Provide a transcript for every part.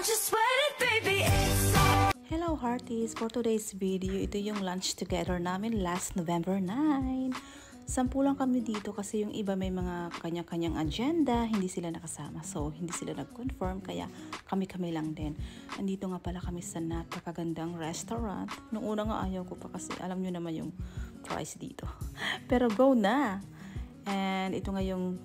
just waited, baby, it's all. Hello hearties! For today's video, ito yung lunch together namin last November 9. 10 lang kami dito kasi yung iba may mga kanya-kanyang agenda, hindi sila nakasama. So, hindi sila nag-confirm, kaya kami-kami lang din. Andito nga pala kami sa napakagandang restaurant. Noong una nga ayaw ko pa kasi alam nyo naman yung price dito. Pero go na! And ito nga yung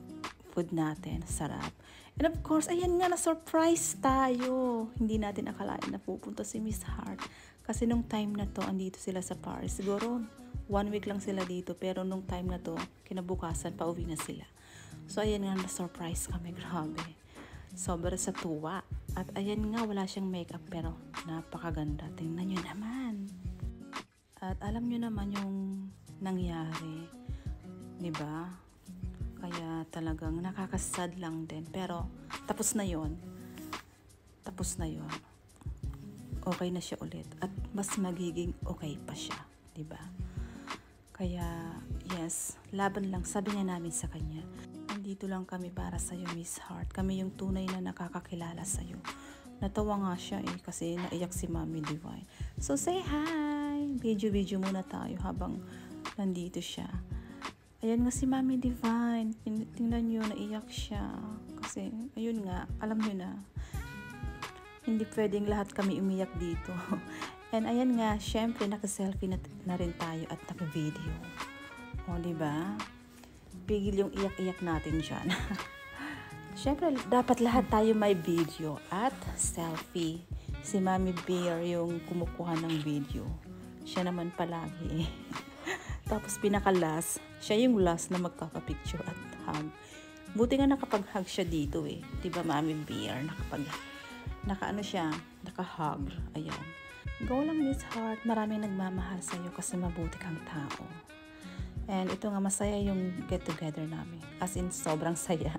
food natin. Sarap. And of course, ayan nga, na-surprise tayo. Hindi natin akalain na pupunta si Miss Heart. Kasi nung time na to, andito sila sa Paris. Siguro, 1 week lang sila dito. Pero nung time na to, kinabukasan, pauwi na sila. So, ayan nga, na-surprise kami. Grabe. Sobra sa tuwa. At ayan nga, wala siyang makeup. Pero napakaganda. Tingnan nyo naman. At alam nyo naman yung nangyari. Diba? Kaya talagang nakakasad lang din. Pero tapos na yon. Tapos na yon. Okay na siya ulit. At mas magiging okay pa siya. Diba? Kaya yes, laban lang. Sabi nga namin sa kanya, andito lang kami para sa'yo, Miss Heart. Kami yung tunay na nakakakilala sa'yo. Natawa nga siya kasi naiyak si Mommy Divine. So say hi! Video muna tayo habang nandito siya. Ayan nga si Mommy Divine. Tingnan nyo, naiyak siya. Kasi, ayun nga, alam nyo na, hindi pwedeng lahat kami umiyak dito. And ayan nga, syempre, naka-selfie na rin tayo at naka-video. O, diba? Pigil yung iyak-iyak natin dyan. Syempre, dapat lahat tayo may video at selfie. Si Mommy Bear yung kumukuha ng video. Siya naman palagi. Tapos pinaka-last, siya yung last na magkaka-picture at hug. Buti nga nakapag-hug siya dito eh. Diba, Mommy Bear? Naka-ano siya? Naka-hug. Ayan. Go lang, Miss Heart. Maraming nagmamahal sa'yo kasi mabuti kang tao. And ito nga, masaya yung get-together namin. As in, sobrang saya.